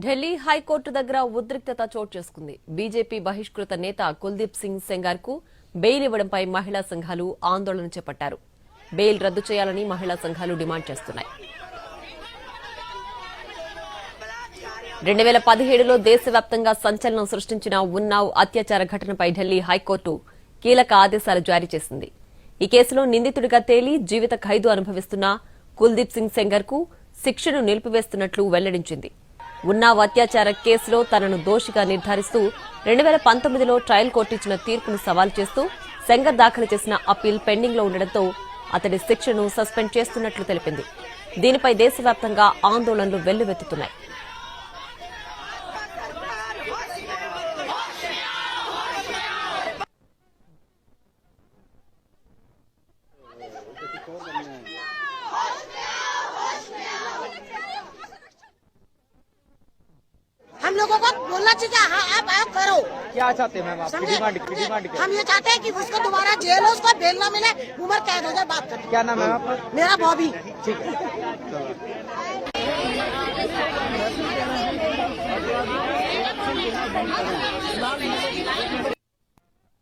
Delhi high court దగ్గర ఉద్రిక్తత చోటు చేసుకుంది. బీజేపీ బహిష్కృత నేత కుల్దీప్ సింగ్ సెంగార్ కు బెయిల్ ఇవ్వడంపై మహిళా సంఘాలు ఆందోళన చేపట్టారు. బెయిల్ రద్దు చేయాలని మహిళా సంఘాలు డిమాండ్ చేస్తున్నాయి. 2017లో దేశవ్యాప్తంగా సంచలనం సృష్టించిన ఉన్నావ్ అత్యాచార ఘటనపై ఢిల్లీ హైకోర్టు కీలక ఆదేశాలు జారీ చేసింది. ఈ కేసులో నిందితుడిగా తేలి జీవిత ఖైదు అనుభవిస్తున్న కుల్దీప్ సింగ్ సెంగార్ కు శిక్షను నిలిపివేస్తున్నట్లు వెల్లడించింది. ఉన్నావ్ అత్యాచార కేసులో తనను దోషిగా నిర్ధారిస్తూ 2019లో ట్రయల్ కోర్టు ఇచ్చిన తీర్పును సవాల్ చేస్తూ సెంగర్ దాఖలు చేసిన అప్పీల్ పెండింగ్ లో ఉండడంతో అతడి శిక్షను సస్పెండ్ చేస్తున్నట్లు తెలిపింది. దీనిపై దేశవ్యాప్తంగా ఆందోళనలు వెల్లువెత్తుతున్నాయి. हम लोगों को बोलना चाहिए हाँ आप करो। क्या चाहते हैं मैम? आपकी डिमांड हम ये चाहते हैं कि उसको दोबारा जेल हो, उसको बेल ना मिले, उम्र कैद हो जाए। बात करते क्या नाम है आपका? मेरा बॉबी। ठीक है।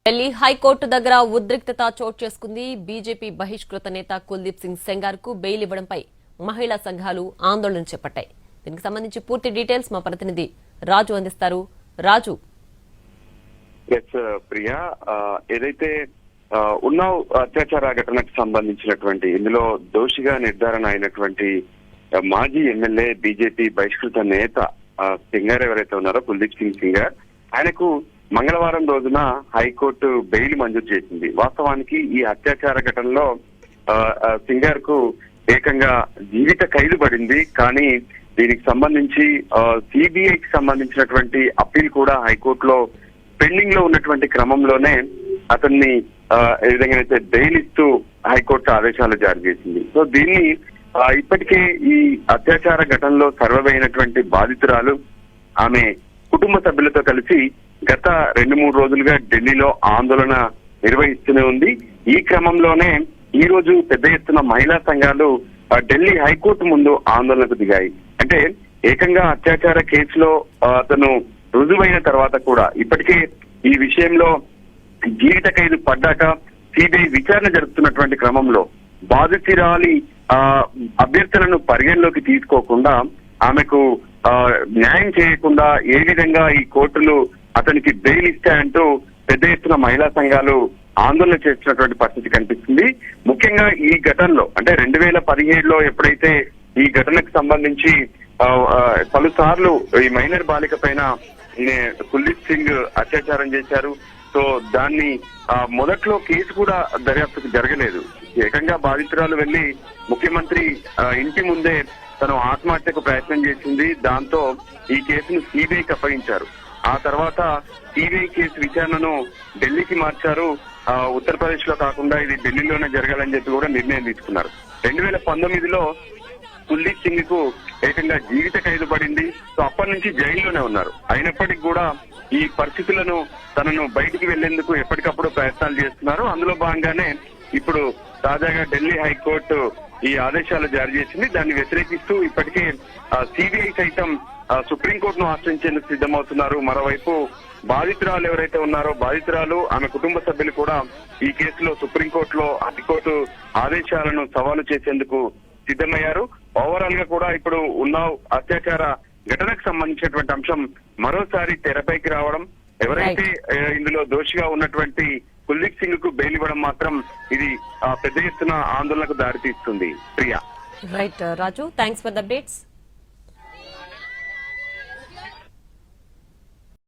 ఢిల్లీ హైకోర్టు దగ్గర ఉద్రిక్తత చోటు చేసుకుంది. బీజేపీ బహిష్కృత నేత కుల్దీప్ సింగ్ సెంగార్ కు బెయిల్ ఇవ్వడంపై మహిళా సంఘాలు ఆందోళన చేపట్టాయి. దీనికి సంబంధించి పూర్తి డీటెయిల్స్ మా ప్రతినిధి రాజు అందిస్తారు. రాజు, ప్రియా, ఏదైతే ఉన్నావ్ అత్యాచార ఘటనకు సంబంధించినటువంటి ఇందులో దోషిగా నిర్ధారణ అయినటువంటి మాజీ ఎమ్మెల్యే బీజేపీ బహిష్కృత నేత సింగార్ ఎవరైతే ఉన్నారో కుల్దీప్ సింగ్ సెంగార్, ఆయనకు మంగళవారం రోజున హైకోర్టు బెయిల్ మంజూరు చేసింది. వాస్తవానికి ఈ అత్యాచార ఘటనలో సింగార్ కు ఏకంగా జీవిత ఖైదు పడింది. కానీ దీనికి సంబంధించి సిబిఐకి సంబంధించినటువంటి అప్పీల్ కూడా హైకోర్టులో పెండింగ్ లో ఉన్నటువంటి క్రమంలోనే అతన్ని ఏ విధంగానైతే బెయిల్ ఇస్తూ హైకోర్టు ఆదేశాలు జారీ చేసింది. సో దీన్ని ఇప్పటికే ఈ అత్యాచార ఘటనలో సర్వైనటువంటి బాధితురాలు ఆమె కుటుంబ సభ్యులతో కలిసి గత 2-3 రోజులుగా ఢిల్లీలో ఆందోళన నిర్వహిస్తూనే ఉంది. ఈ క్రమంలోనే ఈ రోజు పెద్ద ఎత్తున మహిళా సంఘాలు ఢిల్లీ హైకోర్టు ముందు ఆందోళనకు దిగాయి. అంటే ఏకంగా అత్యాచార కేసులో అతను రుజువైన తర్వాత కూడా ఇప్పటికే ఈ విషయంలో జీవిత ఖైదు పడ్డాక సిబిఐ విచారణ జరుపుతున్నటువంటి క్రమంలో బాధితురాలి అభ్యర్థనను పరిగణలోకి తీసుకోకుండా ఆమెకు న్యాయం చేయకుండా ఏ విధంగా ఈ కోర్టులు అతనికి బెయిల్ ఇస్తాయంటూ పెద్ద ఎత్తున మహిళా సంఘాలు ఆందోళన చేస్తున్నటువంటి పరిస్థితి కనిపిస్తుంది. ముఖ్యంగా ఈ ఘటనలో అంటే 2017లో ఎప్పుడైతే ఈ ఘటనకు సంబంధించి పలుసార్లు ఈ మైనర్ బాలిక పైన కుల్దీప్ సింగ్ అత్యాచారం చేశారు. సో దాన్ని మొదట్లో కేసు కూడా దర్యాప్తుకు జరగలేదు. ఏకంగా బాధితురాలు వెళ్లి ముఖ్యమంత్రి ఇంటి ముందే తను ఆత్మహత్యకు ప్రయత్నం చేసింది. దాంతో ఈ కేసును సిబిఐకి అప్పగించారు. ఆ తర్వాత సిబిఐ కేసు విచారణను ఢిల్లీకి మార్చారు. ఉత్తరప్రదేశ్ లో కాకుండా ఇది ఢిల్లీలోనే జరగాలని చెప్పి కూడా నిర్ణయం తీసుకున్నారు. 2019లో కుల్దీప్ సింగ్ కు ఏకంగా జీవిత ఖైదు పడింది. సో అప్పటి నుంచి జైల్లోనే ఉన్నారు. అయినప్పటికీ కూడా ఈ పరిస్థితులను తనను బయటికి వెళ్లేందుకు ఎప్పటికప్పుడు ప్రయత్నాలు చేస్తున్నారు. అందులో భాగంగానే ఇప్పుడు తాజాగా ఢిల్లీ హైకోర్టు ఈ ఆదేశాలు జారీ చేసింది. దాన్ని వ్యతిరేకిస్తూ ఇప్పటికే సిబిఐ సైతం సుప్రీంకోర్టును ఆశ్రయించేందుకు సిద్ధమవుతున్నారు. మరోవైపు బాధితురాలు ఎవరైతే ఉన్నారో బాధితురాలు ఆమె కుటుంబ సభ్యులు కూడా ఈ కేసులో సుప్రీంకోర్టులో హైకోర్టు ఆదేశాలను సవాలు చేసేందుకు సిద్ధమయ్యారు. ఓవరాల్ గా కూడా ఇప్పుడు ఉన్నావ్ అత్యాచార ఘటనకు సంబంధించినటువంటి అంశం మరోసారి తెరపైకి రావడం, ఎవరైతే ఇందులో దోషిగా ఉన్నటువంటి కుల్దీప్ సింగ్ కు బెయిల్ ఇవ్వడం మాత్రం ఇది పెద్ద ఎత్తున ఆందోళనకు దారితీస్తుంది. Priya. Right Raju, thanks for the updates.